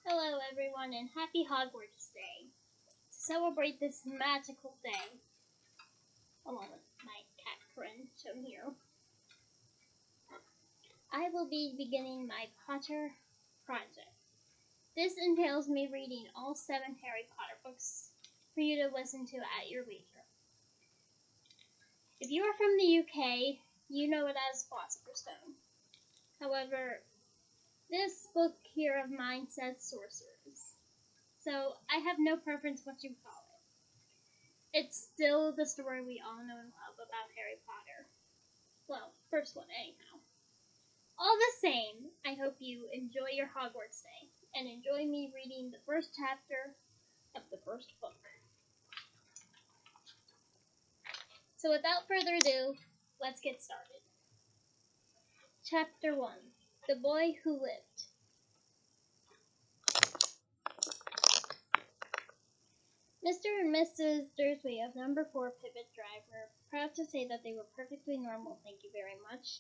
Hello everyone and happy Hogwarts Day. To celebrate this magical day, along with my cat friend shown here, I will be beginning my Potter project. This entails me reading all 7 Harry Potter books for you to listen to at your leisure. If you are from the UK, you know it as Philosopher Stone. However, this book here of mine says Sorcerers, so I have no preference what you call it. It's still the story we all know and love about Harry Potter. Well, first one anyhow. All the same, I hope you enjoy your Hogwarts Day and enjoy me reading the first chapter of the first book. So without further ado, let's get started. Chapter 1. The Boy Who Lived. Mr. and Mrs. Dursley of number 4 Pivot Drive were proud to say that they were perfectly normal, thank you very much.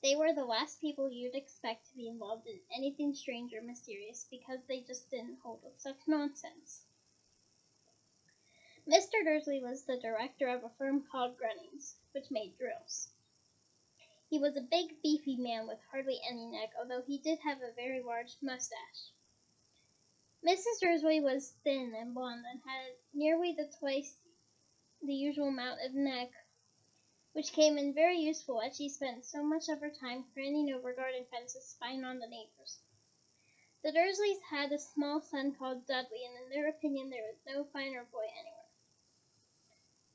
They were the last people you'd expect to be involved in anything strange or mysterious because they just didn't hold with such nonsense. Mr. Dursley was the director of a firm called Grunnings, which made drills. He was a big, beefy man with hardly any neck, although he did have a very large mustache. Mrs. Dursley was thin and blonde and had nearly twice the usual amount of neck, which came in very useful as she spent so much of her time craning over garden fences spying on the neighbors. The Dursleys had a small son called Dudley, and in their opinion there was no finer boy anywhere.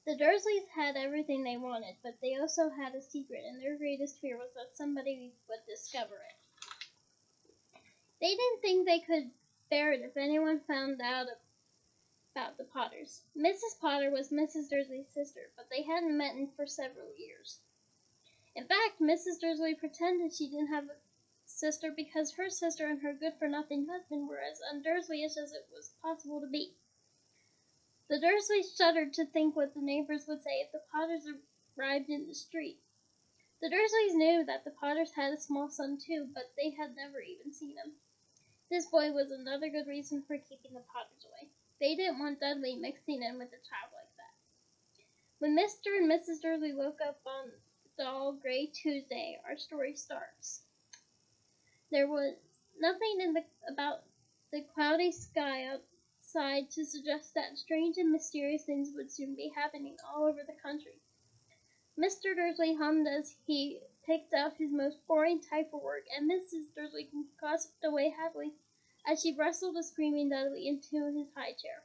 The Dursleys had everything they wanted, but they also had a secret, and their greatest fear was that somebody would discover it. They didn't think they could bear it if anyone found out about the Potters. Mrs. Potter was Mrs. Dursley's sister, but they hadn't met for several years. In fact, Mrs. Dursley pretended she didn't have a sister because her sister and her good-for-nothing husband were as un-Dursleyish as it was possible to be. The Dursleys shuddered to think what the neighbors would say if the Potters arrived in the street. The Dursleys knew that the Potters had a small son too, but they had never even seen him. This boy was another good reason for keeping the Potters away. They didn't want Dudley mixing in with a child like that. When Mr. and Mrs. Dursley woke up on dull gray Tuesday, our story starts. There was nothing about the cloudy sky outside to suggest that strange and mysterious things would soon be happening all over the country. Mr. Dursley hummed as he picked out his most boring type of work, and Mrs. Dursley gossiped away happily as she wrestled a screaming Dudley into his high chair.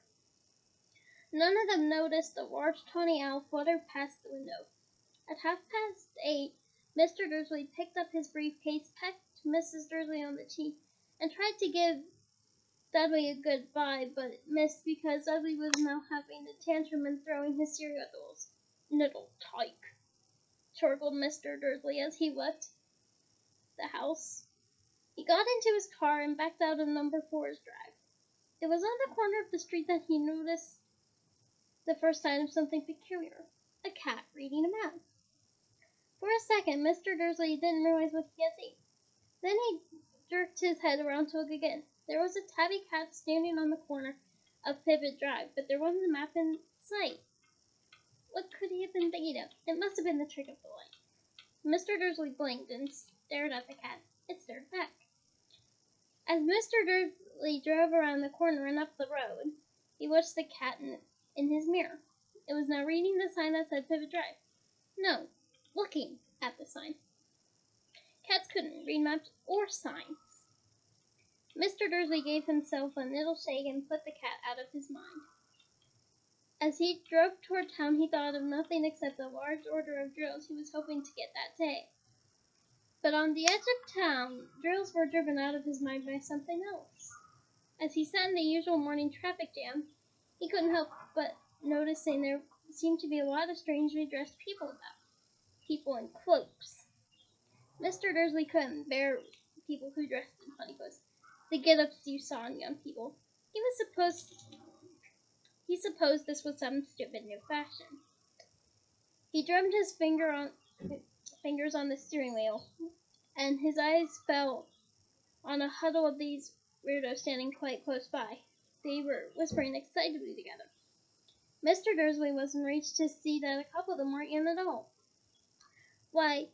None of them noticed a large tawny owl flutter past the window. At 8:30, Mr. Dursley picked up his briefcase, pecked Mrs. Dursley on the cheek, and tried to give Dudley a goodbye, but missed because Dudley was now having a tantrum and throwing his cereal dolls. "Little tyke," chortled Mr. Dursley as he left the house. He got into his car and backed out of number 4's drive. It was on the corner of the street that he noticed the first sign of something peculiar: a cat reading a map. For a second, Mr. Dursley didn't realize what he had seen. Then he jerked his head around to look again. There was a tabby cat standing on the corner of Pivot Drive, but there wasn't a map in sight. What could he have been thinking of? It must have been the trick of the light. Mr. Dursley blinked and stared at the cat. It stared back. As Mr. Dursley drove around the corner and up the road, he watched the cat in his mirror. It was now reading the sign that said Pivot Drive. No, looking at the sign. Cats couldn't read maps or signs. Mr. Dursley gave himself a little shake and put the cat out of his mind. As he drove toward town, he thought of nothing except the large order of drills he was hoping to get that day. But on the edge of town, drills were driven out of his mind by something else. As he sat in the usual morning traffic jam, he couldn't help but noticing there seemed to be a lot of strangely dressed people about. People in cloaks. Mr. Dursley couldn't bear people who dressed in funny clothes. The get-ups you saw in young people. He supposed this was some stupid new fashion. He drummed his fingers on the steering wheel, and his eyes fell on a huddle of these weirdo standing quite close by. They were whispering excitedly together. Mr. Dursley was enraged to see that a couple of them weren't in at all. Why,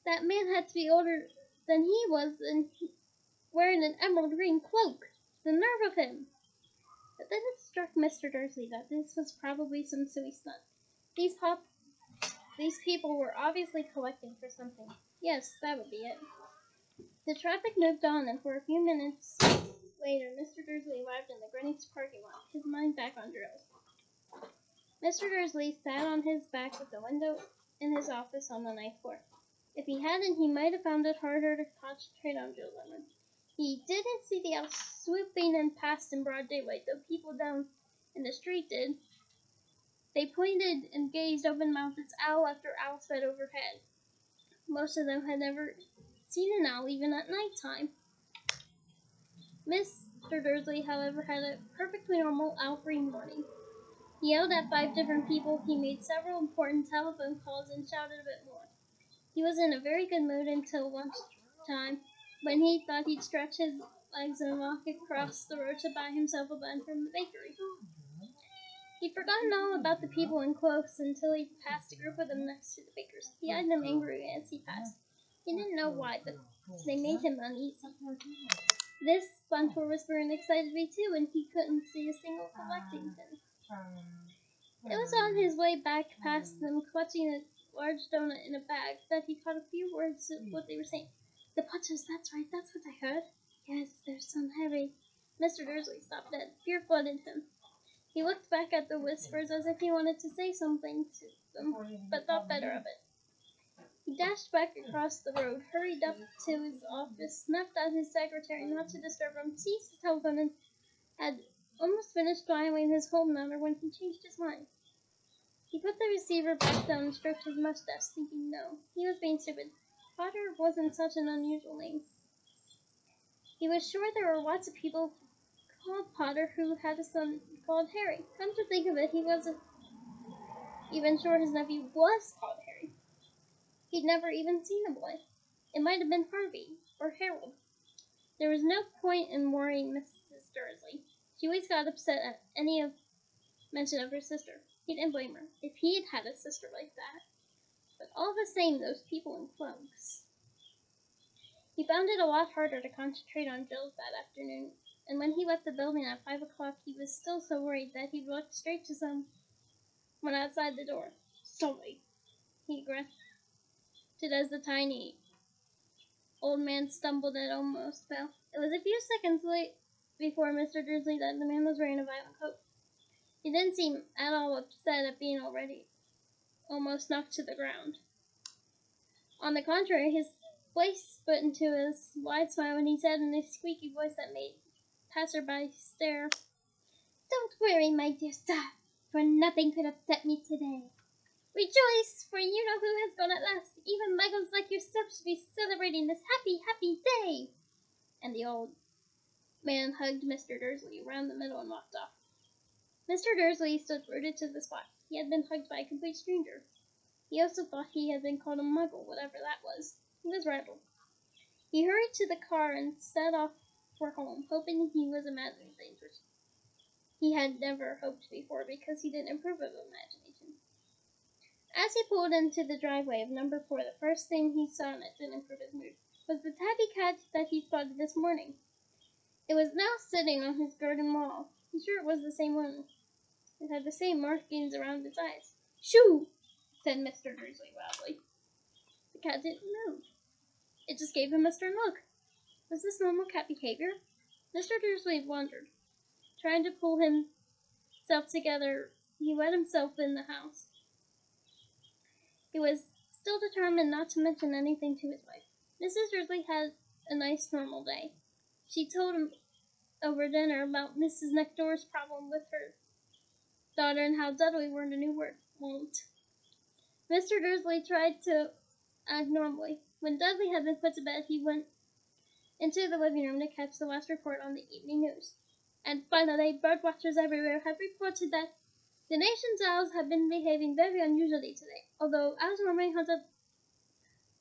that man had to be older than he was and wearing an emerald green cloak. The nerve of him! But then it struck Mr. Dursley that this was probably some silly stunt. These people were obviously collecting for something. Yes, that would be it. The traffic moved on, and for a few minutes later, Mr. Dursley arrived in the Greenwich parking lot, his mind back on drills. Mr. Dursley sat on his back with the window in his office on the ninth floor. If he hadn't, he might have found it harder to concentrate on drill learning. He didn't see the elves swooping in past in broad daylight, though people down in the street did. They pointed and gazed open-mouthed as owl after owl sped overhead. Most of them had never seen an owl even at night time. Mr. Dursley, however, had a perfectly normal owl-free morning. He yelled at 5 different people, he made several important telephone calls, and shouted a bit more. He was in a very good mood until lunchtime, when he thought he'd stretch his legs and walk across the road to buy himself a bun from the bakery. He'd forgotten all about the people in cloaks until he passed a group of them next to the baker's. He eyed them angrily as he passed. He didn't know why, but they made him uneasy. This bunch were whispering excitedly too, and he couldn't see a single collecting pin. It was on his way back past them, clutching a large donut in a bag, that he caught a few words of what they were saying. The Potters, that's right, that's what I heard. Yes, there's some heavy. Mr. Dursley stopped dead. Fear flooded him. He looked back at the whispers as if he wanted to say something to them, but thought better of it. He dashed back across the road, hurried up to his office, snapped at his secretary not to disturb him, seized his telephone, and had almost finished dialing his home number when he changed his mind. He put the receiver back down and stroked his mustache, thinking no, he was being stupid. Potter wasn't such an unusual name. He was sure there were lots of people called Potter who had a son called Harry. Come to think of it, he wasn't even sure his nephew was called Harry. He'd never even seen a boy. It might have been Harvey or Harold. There was no point in worrying Mrs. Dursley. She always got upset at any mention of her sister. He didn't blame her, if he'd had a sister like that. But all the same, those people in cloaks. He found it a lot harder to concentrate on drills that afternoon, and when he left the building at 5 o'clock, he was still so worried that he walked straight to someone outside the door. Sorry, he grunted as the tiny old man stumbled and almost fell. It was a few seconds late before Mr. Dursley that the man was wearing a violent coat. He didn't seem at all upset at being already almost knocked to the ground. On the contrary, his face split into a wide smile, and he said in a squeaky voice that made passerby stare, "Don't worry, my dear sir, for nothing could upset me today. Rejoice, for you know who has gone at last. Even Michaels like yourself should be celebrating this happy, happy day." And the old man hugged Mr. Dursley around the middle and walked off. Mr. Dursley stood rooted to the spot. He had been hugged by a complete stranger. He also thought he had been called a muggle, whatever that was. He was rattled. He hurried to the car and set off for home, hoping he was imagining things which he had never hoped before because he didn't approve of imagination. As he pulled into the driveway of number 4, the first thing he saw, and it didn't improve his mood, was the tabby cat that he spotted this morning. It was now sitting on his garden wall. He's sure it was the same one. It had the same markings around its eyes. "Shoo!" said Mr. Dursley loudly. The cat didn't move. It just gave him a stern look. Was this normal cat behavior? Mr. Dursley wondered. Trying to pull himself together, he let himself in the house. He was still determined not to mention anything to his wife. Mrs. Dursley had a nice normal day. She told him over dinner about Mrs. Next Door's problem with her daughter and how Dudley learned a new word, won't. Mr. Dursley tried to act normally. When Dudley had been put to bed, he went into the living room to catch the last report on the evening news. And finally, bird watchers everywhere have reported that the nation's owls have been behaving very unusually today. Although owls normally hunt up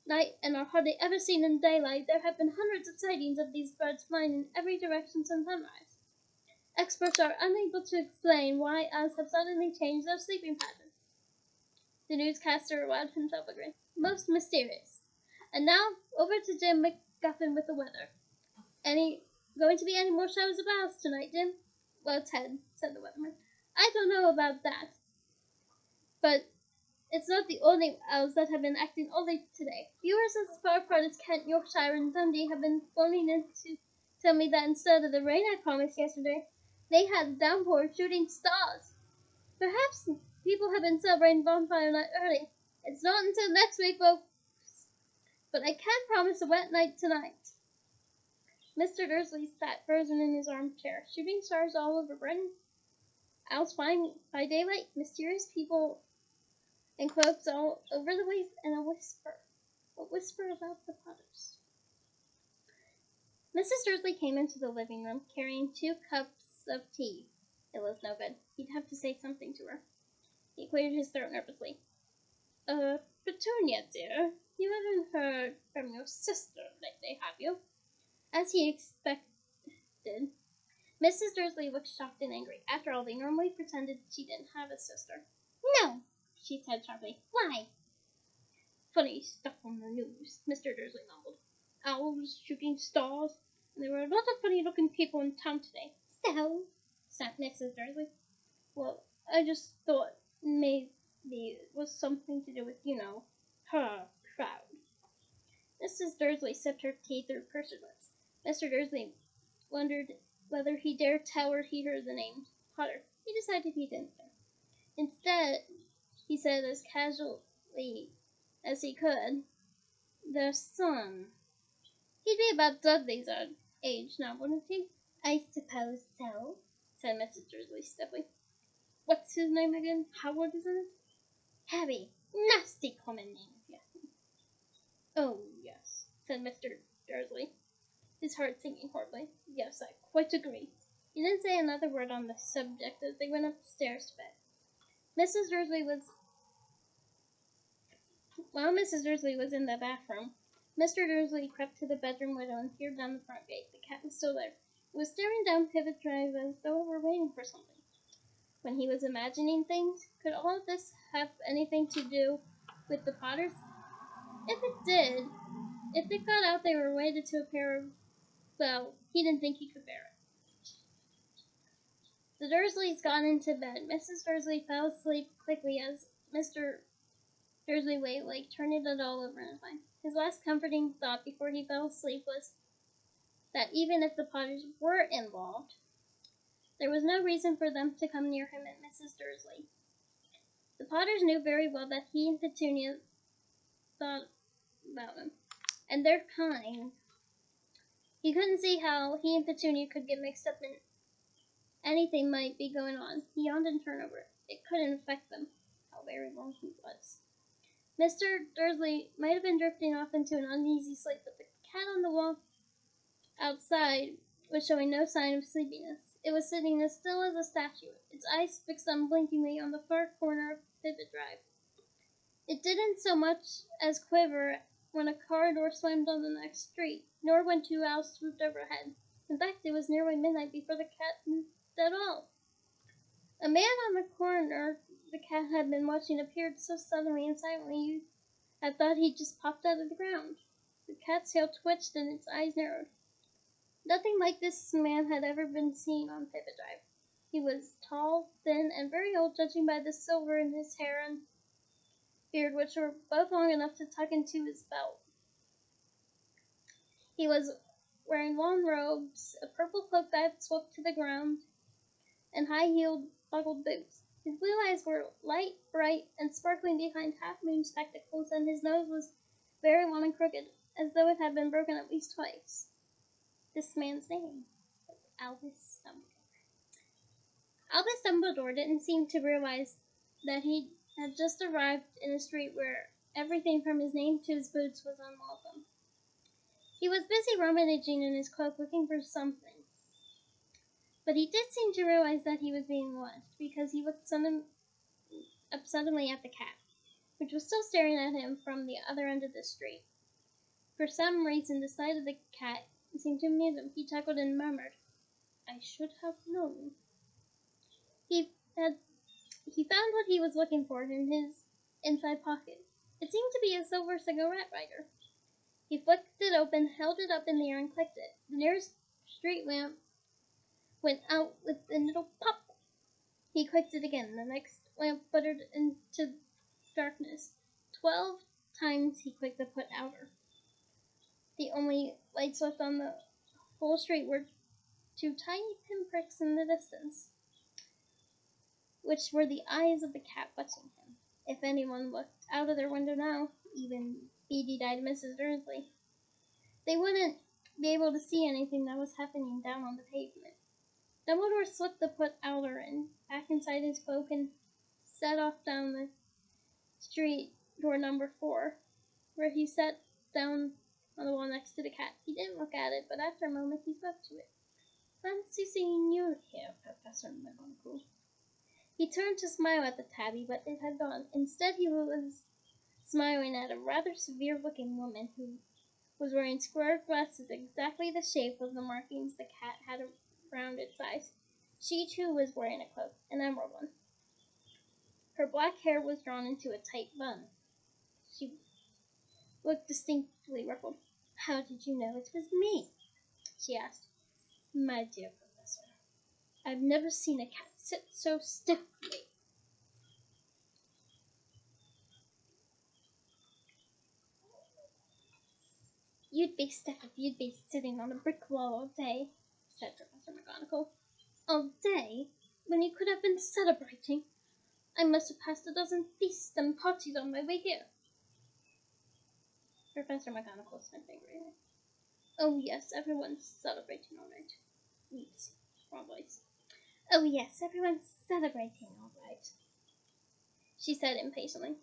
night and are hardly ever seen in daylight. There have been hundreds of sightings of these birds flying in every direction since sunrise. Experts are unable to explain why owls have suddenly changed their sleeping patterns. The newscaster allowed himself a grin. Most mysterious. And now, over to Jim McGuffin with the weather. Going to be any more showers of owls tonight, Jim? Well, Ted, said the weatherman, I don't know about that. But it's not the only owls that have been acting oddly today. Viewers as far apart as Kent, Yorkshire, and Dundee have been phoning in to tell me that instead of the rain I promised yesterday, they had a downpour of shooting stars. Perhaps people have been celebrating bonfire night early. It's not until next week, folks. But I can't promise a wet night tonight. Mr. Dursley sat frozen in his armchair. Shooting stars all over Britain. Owls flying by daylight. Mysterious people in cloaks all over the place, and a whisper about the Potters. Mrs. Dursley came into the living room carrying 2 cups of tea. It was no good. He'd have to say something to her. He cleared his throat nervously. Petunia, dear, you haven't heard from your sister lately, have you? As he expected, Mrs. Dursley looked shocked and angry. After all, they normally pretended she didn't have a sister. No, she said sharply. Why? Funny stuff on the news, Mr. Dursley mumbled. Owls, shooting stars, and there were a lot of funny-looking people in town today. So, snapped Mrs. Dursley. Well, I just thought maybe it was something to do with, her crowd. Mrs. Dursley sipped her tea through pursed lips. Mr. Dursley wondered whether he dared tell her he heard the name Potter. He decided he didn't care. Instead, he said as casually as he could, their son. He'd be about Dudley's age now, wouldn't he? I suppose so, said Mrs. Dursley stiffly. What's his name again? Howard, isn't it? Harry. Nasty common name, if you ask me. Oh, yes, said Mr. Dursley, his heart sinking horribly. Yes, I quite agree. He didn't say another word on the subject as they went upstairs to bed. While Mrs. Dursley was in the bathroom, Mr. Dursley crept to the bedroom window and peered down the front gate. The cat was still there. It was staring down Pivot Drive as though it were waiting for something. When he was imagining things, could all of this have anything to do with the Potters? If it did, if it got out they were related to a pair of, well, he didn't think he could bear it. The Dursleys got into bed. Mrs. Dursley fell asleep quickly as Mr. Dursley lay like turning it all over in his mind. His last comforting thought before he fell asleep was that even if the Potters were involved, there was no reason for them to come near him and Mrs. Dursley. The Potters knew very well that he and Petunia thought about him, and their kind. He couldn't see how he and Petunia could get mixed up in anything might be going on. He yawned and turned over. It couldn't affect them. How very wrong he was. Mr. Dursley might have been drifting off into an uneasy sleep, but the cat on the wall outside was showing no sign of sleepiness. It was sitting as still as a statue, its eyes fixed unblinkingly on the far corner of Pivot Drive. It didn't so much as quiver when a car door slammed on the next street, nor when 2 owls swooped overhead. In fact, it was nearly midnight before the cat moved at all. A man on the corner the cat had been watching appeared so suddenly and silently you'd have thought he'd just popped out of the ground. The cat's tail twitched and its eyes narrowed. Nothing like this man had ever been seen on Pivot Drive. He was tall, thin, and very old, judging by the silver in his hair and beard, which were both long enough to tuck into his belt. He was wearing long robes, a purple cloak that swept to the ground, and high-heeled, buckled boots. His blue eyes were light, bright, and sparkling behind half-moon spectacles, and his nose was very long and crooked, as though it had been broken at least twice. This man's name was Albus Dumbledore. Albus Dumbledore didn't seem to realize that he had just arrived in a street where everything from his name to his boots was unwelcome. He was busy rummaging in his cloak looking for something. But he did seem to realize that he was being watched, because he looked up suddenly at the cat, which was still staring at him from the other end of the street. For some reason, the sight of the cat seemed to amuse him. He chuckled and murmured, "I should have known." He had he found what he was looking for in his inside pocket. It seemed to be a silver cigarette lighter. He flicked it open, held it up in the air, and clicked it. The nearest street lamp went out with a little pop. He clicked it again. The next lamp fluttered into darkness. 12 times he clicked the put outer. The only lights left on the whole street were 2 tiny pinpricks in the distance, which were the eyes of the cat watching him. If anyone looked out of their window now, even beady-eyed Mrs. Dursley, they wouldn't be able to see anything that was happening down on the pavement. Dumbledore slipped the put outer and back inside his cloak and set off down the street toward number 4, where he sat down on the wall next to the cat. He didn't look at it, but after a moment he spoke to it. "Fancy seeing you here, Professor McGonagall." He turned to smile at the tabby, but it had gone. Instead, he was smiling at a rather severe-looking woman who was wearing square glasses exactly the shape of the markings the cat had around its eyes. She, too, was wearing a cloak, an emerald one. Her black hair was drawn into a tight bun. She looked distinctly ruffled. "How did you know it was me?" she asked. "My dear Professor, I've never seen a cat sit so stiffly." "You'd be stiff if you'd be sitting on a brick wall all day," said Professor McGonagall. "All day? When you could have been celebrating. I must have passed a dozen feasts and parties on my way here." Professor McGonagall sniffed angrily. "Oh, yes, everyone's celebrating all right." Oops, wrong voice. "Oh, yes, everyone's celebrating all right," she said impatiently.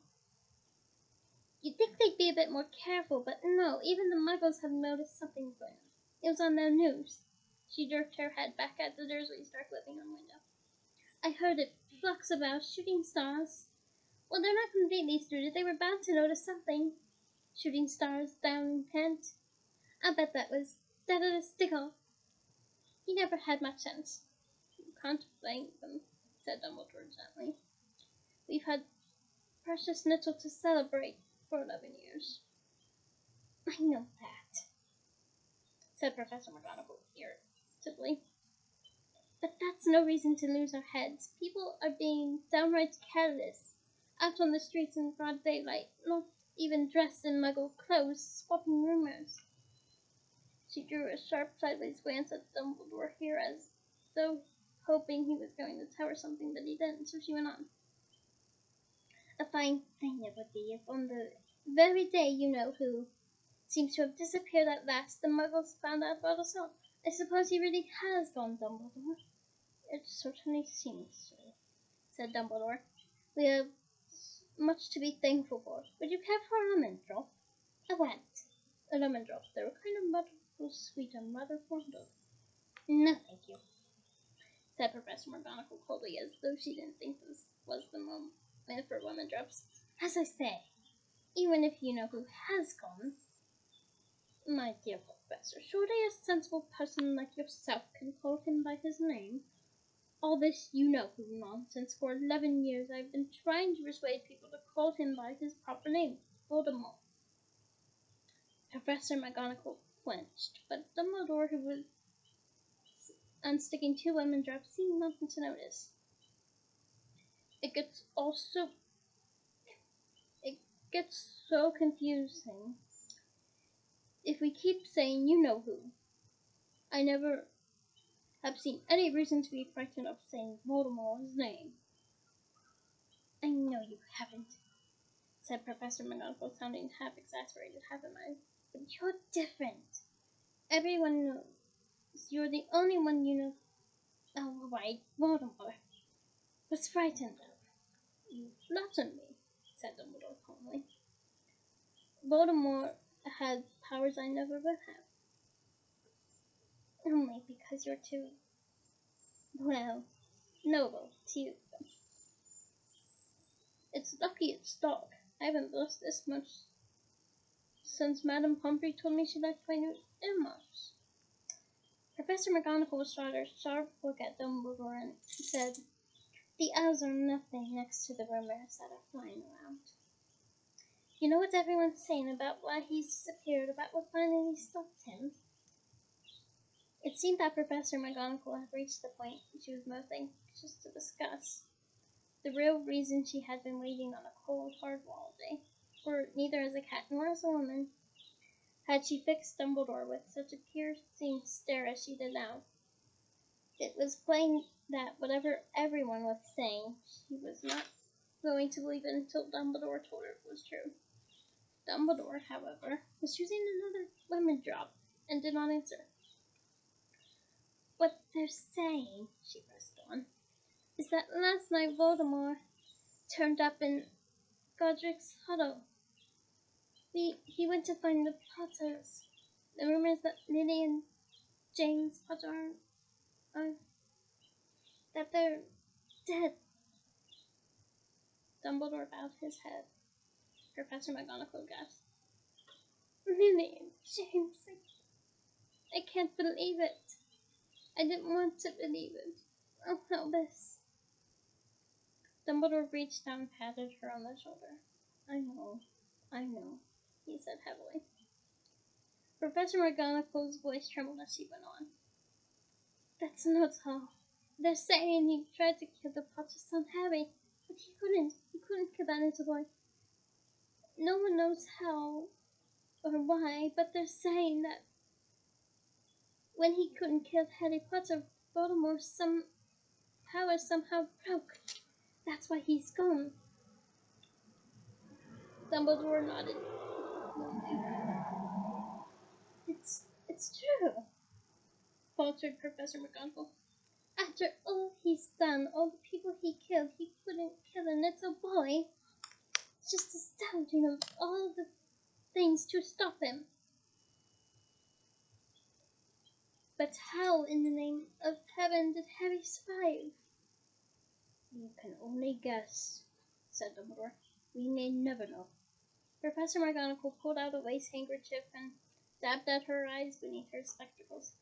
"You'd think they'd be a bit more careful, but no, even the Muggles have noticed something going on. It was on their news." She jerked her head back at the Dursleys' dark living room window. "I heard it. Flocks about shooting stars. Well, they're not completely stupid. They were bound to notice something. Shooting stars down in Kent. I bet that was Deadest Stickle. He never had much sense." "You can't blame them," said Dumbledore gently. "We've had precious little to celebrate for 11 years. "I know that," said Professor McGonagall irritably. "But that's no reason to lose our heads. People are being downright careless, out on the streets in broad daylight, not even dressed in Muggle clothes, swapping rumors." She drew a sharp sideways glance at Dumbledore here, as though hoping he was going to tell her something, but he didn't, so she went on. "A fine thing it would be if on the very day you-know-who seems to have disappeared at last, the Muggles found out about us all. I suppose he really has gone, Dumbledore." "It certainly seems so," said Dumbledore. "We have much to be thankful for. Would you care for a lemon drop?" "A what?" "A lemon drop. They're a kind of magical sweet I'm rather fond of." "No, thank you," said Professor McGonagall coldly, as though she didn't think this was the moment for lemon drops. "As I say, even if you-know-who has gone—" "My dear Professor, surely a sensible person like yourself can call him by his name. All this you-know-who nonsense. For 11 years I've been trying to persuade people to call him by his proper name, Voldemort." Professor McGonagall flinched, but Dumbledore, who was unsticking 2 lemon drops, seemed nothing to notice. It gets so confusing if we keep saying you-know-who. I never have seen any reason to be frightened of saying Voldemort's name." "I know you haven't," said Professor McGonagall, sounding half exasperated, half annoyed. "But you're different. Everyone knows. You're the only one you know." "Oh, right, Voldemort was frightened of." "You flatter me," said Dumbledore calmly. "Voldemort had powers I never will have." "Only because you're too, well, noble to use them. It's lucky it's dark. I haven't lost this much since Madame Pomfrey told me she liked my new earmuffs. Professor McGonagall shot a sharp look at Dumbledore and said, "The owls are nothing next to the rumors that are flying around. You know what everyone's saying about why he's disappeared, about what finally stopped him?" It seemed that Professor McGonagall had reached the point she was most anxious to discuss. The real reason she had been waiting on a cold, hard wall all day, for neither as a cat nor as a woman had she fixed Dumbledore with such a piercing stare as she did now. It was plain that whatever everyone was saying, she was not going to believe it until Dumbledore told her it was true. Dumbledore, however, was choosing another lemon drop and did not answer. "What they're saying," she pressed on, "is that last night Voldemort turned up in Godric's Hollow. He went to find the Potters. The rumors that Lily and James Potter are that they're dead." Dumbledore bowed his head. Professor McGonagall gasped. "Lily and James, I can't believe it. I didn't want to believe it. Oh, Albus." Dumbledore reached down and patted her on the shoulder. I know, he said heavily. Professor McGonagall's voice trembled as she went on. "That's not all. They're saying he tried to kill the Potter's son Harry, but he couldn't. He couldn't kill that little boy. No one knows how or why, but they're saying that when he couldn't kill Harry Potter, Voldemort's power somehow broke. That's why he's gone." Dumbledore nodded. It's true," faltered Professor McGonagall. "After all he's done, all the people he killed, he couldn't kill a little boy. It's just astounding of all the things to stop him." "But how in the name of heaven did Harry survive?" "You can only guess," said Dumbledore. "We may never know." Professor McGonagall pulled out a lace handkerchief and dabbed at her eyes beneath her spectacles.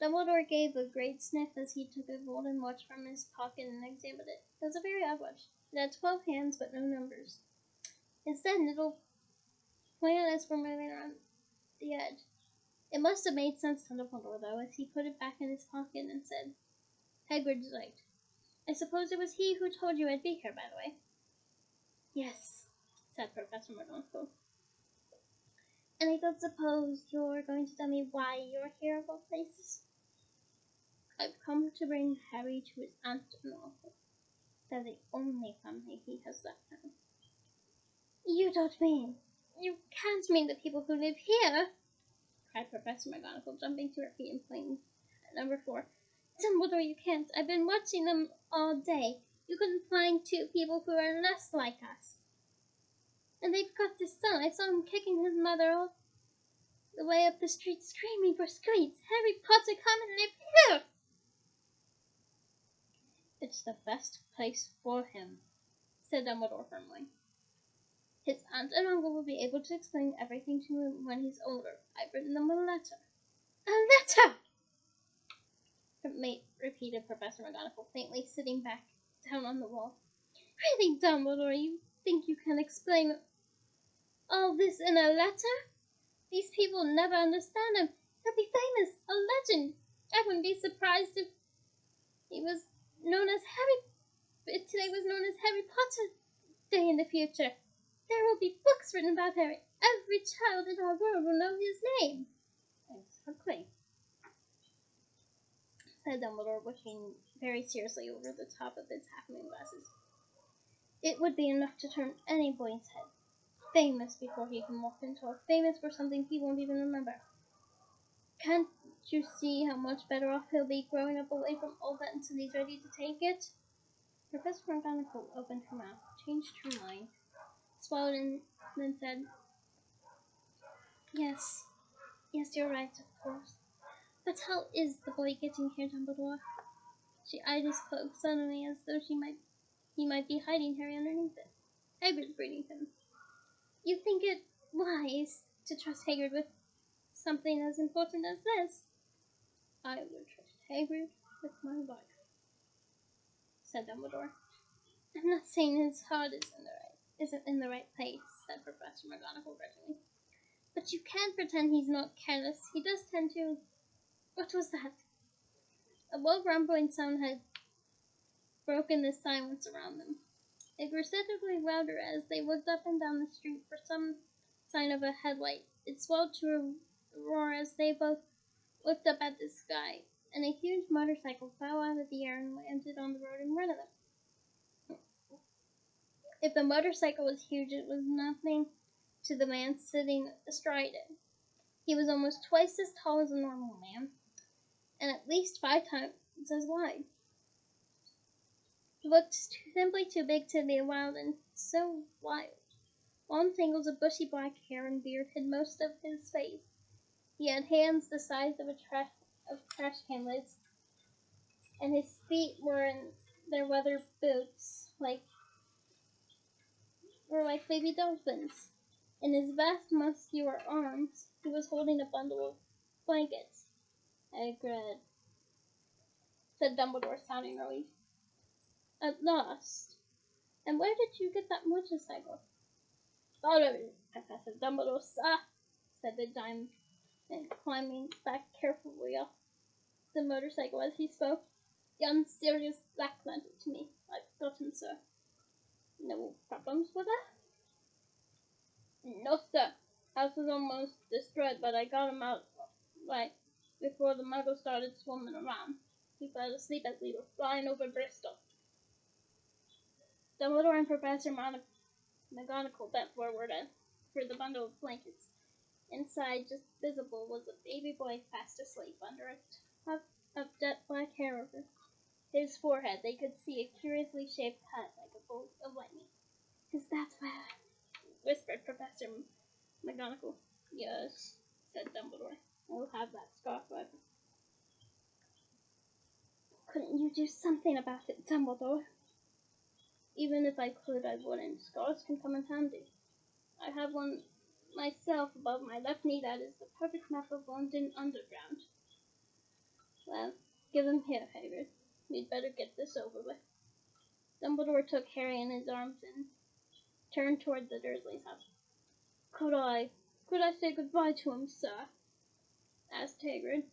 Dumbledore gave a great sniff as he took a golden watch from his pocket and examined it. It was a very odd watch. It had 12 hands, but no numbers. Instead, little planets were moving around the edge. It must have made sense to Dumbledore, though, as he put it back in his pocket and said, "Hagrid's right. I suppose it was he who told you I'd be here, by the way." "Yes," said Professor McGonagall. "And I don't suppose you're going to tell me why you're here of all places?" "I've come to bring Harry to his aunt and uncle. They're the only family he has left now." "You don't mean... You can't mean the people who live here!" cried Professor McGonagall, jumping to her feet and pointing at number 4. "Dumbledore, you can't. I've been watching them all day. You couldn't find 2 people who are less like us. And they've got this son. I saw him kicking his mother all the way up the street, screaming for sweets. Harry Potter, come and live here!" "It's the best place for him," said Dumbledore firmly. "His aunt and uncle will be able to explain everything to him when he's older. I've written them a letter." "A letter!" repeated Professor McGonagall faintly, sitting back down on the wall. "Really, Dumbledore, you think you can explain all this in a letter? These people never understand him. He'll be famous, a legend. I wouldn't be surprised if he was known as if today was known as Harry Potter Day in the future. There will be books written about Harry. Every child in our world will know his name." "Exactly," said Dumbledore, looking very seriously over the top of his half-moon glasses. "It would be enough to turn any boy's head. Famous before he can walk into a famous for something he won't even remember. Can't you see how much better off he'll be growing up away from all that until he's ready to take it?" Professor McGonagall opened her mouth, changed her mind, swallowed, and then said, Yes, you're right, of course. But how is the boy getting here, Dumbledore?" She eyed his cloak suddenly as though he might be hiding Harry underneath it. Hagrid greeted him. "You think it wise to trust Hagrid with something as important as this. I would trust Hagrid with my life, said Dumbledore. I'm not saying his heart isn't in the right place, said Professor McGonagall grudgingly. But you can't pretend he's not careless. He does tend to. What was that? A low rumbling sound had broken the silence around them. It grew steadily louder as they looked up and down the street for some sign of a headlight. It swelled to a roar as they both looked up at the sky, and a huge motorcycle fell out of the air and landed on the road in front of them. If the motorcycle was huge, it was nothing to the man sitting astride it. He was almost twice as tall as a normal man, and at least 5 times as wide. He looked simply too big to be wild, and so wild. Long tangles of bushy black hair and beard hid most of his face. He had hands the size of trash can lids, and his feet were in their leather boots, like baby dolphins. In his vast, muscular arms, he was holding a bundle of blankets. Hagrid, said Dumbledore, sounding relieved. At last. And where did you get that motorcycle? Follow me, Professor Dumbledore, sir, said the giant, climbing back carefully off the motorcycle as he spoke. The unserious Black lent it to me. I've got him, sir. No problems with it? No, sir. House was almost destroyed, but I got him out right before the muggle started swarming around. He fell asleep as we were flying over Bristol. Dumbledore and Professor McGonagall bent forward for the bundle of blankets. Inside, just visible, was a baby boy fast asleep under a tuft of jet black hair over his forehead. They could see a curiously shaped cut like a bolt of lightning. Is that where? Whispered Professor McGonagall. Yes, said Dumbledore. I'll have that scarf forever. Couldn't you do something about it, Dumbledore? Even if I could, I wouldn't. Scarves can come in handy. I have one myself above my left knee that is the perfect map of London Underground. Well, give him here, Hagrid. We'd better get this over with. Dumbledore took Harry in his arms and turned toward the Dursleys' house. Could I say goodbye to him, sir? Asked Hagrid.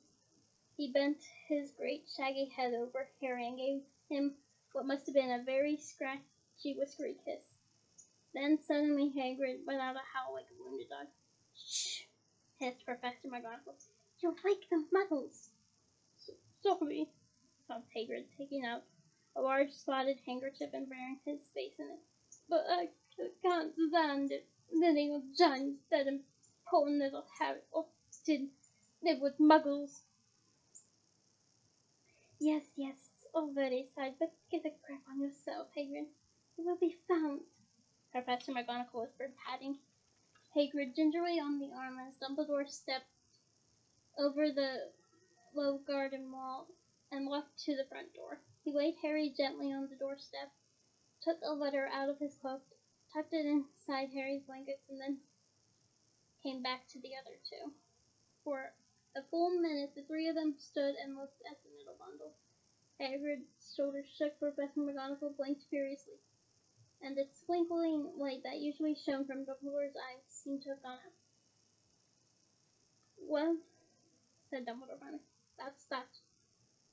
He bent his great shaggy head over Harry and gave him what must have been a very scratchy, whiskery kiss. Then suddenly Hagrid let out a howl like a wounded dog. Shh! Hissed Professor McGonagall. You'll wake the muggles. Sorry, sobbed Hagrid, taking out a large spotted handkerchief and burying his face in it. But I can't stand it. Letting a giant dead and poor little Harry Austin live with muggles. Yes, it's all very sad, but get a grip on yourself, Hagrid. You will be found, Professor McGonagall whispered, patting Hagrid gingerly on the arm as Dumbledore stepped over the low garden wall and walked to the front door. He laid Harry gently on the doorstep, took a letter out of his cloak, tucked it inside Harry's blankets, and then came back to the other two. For a full minute, the three of them stood and looked at the middle bundle. Hagrid's shoulders shook. Professor McGonagall blinked furiously, and the twinkling light that usually shone from Dumbledore's eyes seemed to have gone out. Well, said Dumbledore finally, that's that.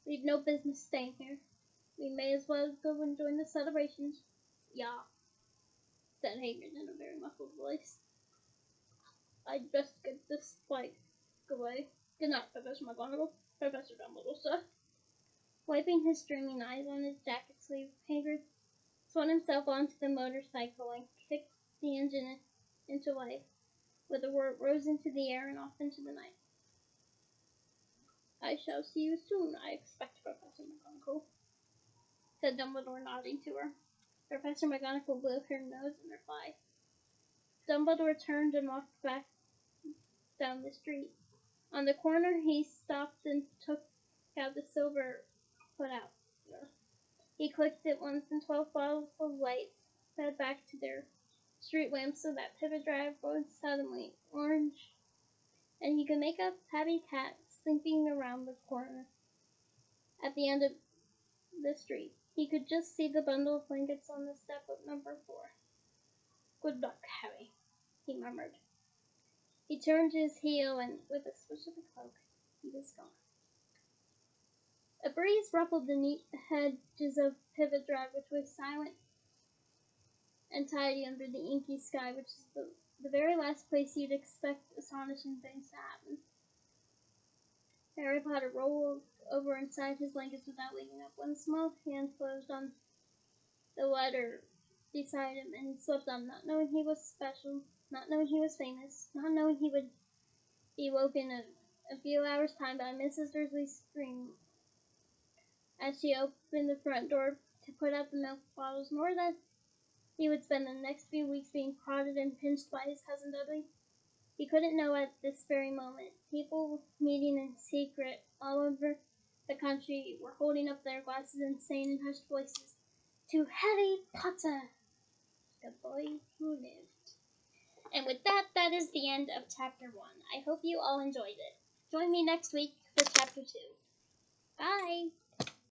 We've no business staying here. We may as well go and join the celebrations. Yeah, said Hagrid in a very muffled voice. I'd best get this fight away. Good night, Professor McGonagall. Professor Dumbledore, sir. Wiping his streaming eyes on his jacket sleeve, Hagrid swung himself onto the motorcycle and kicked the engine into life. With a roar, it rose into the air and off into the night. I shall see you soon, I expect, Professor McGonagall, said Dumbledore, nodding to her. Professor McGonagall blew her nose in reply. Dumbledore turned and walked back down the street. On the corner, he stopped and took out the silver put-out. He clicked it once, and 12 bottles of light sped back to their street lamps so that Pivot Drive was suddenly orange, and he could make out Tabby Cat slinking around the corner at the end of the street. He could just see the bundle of blankets on the step of number 4. "Good luck, Harry," he murmured. He turned his heel, and with a swish of the cloak, he was gone. A breeze ruffled the neat hedges of Pivot Drive, which was silent and tidy under the inky sky, which is the very last place you'd expect astonishing things to happen. Harry Potter rolled over inside his blankets without waking up. One small hand closed on the letter beside him, and he slept on, not knowing he was special, not knowing he was famous, not knowing he would be woken in a few hours' time by Mrs. Dursley's scream as she opened the front door to put out the milk bottles, nor that he would spend the next few weeks being prodded and pinched by his cousin Dudley. He couldn't know at this very moment. People meeting in secret all over the country were holding up their glasses and saying in hushed voices, "To Harry Potter, the boy who lived." And with that, that is the end of Chapter 1. I hope you all enjoyed it. Join me next week for Chapter 2. Bye!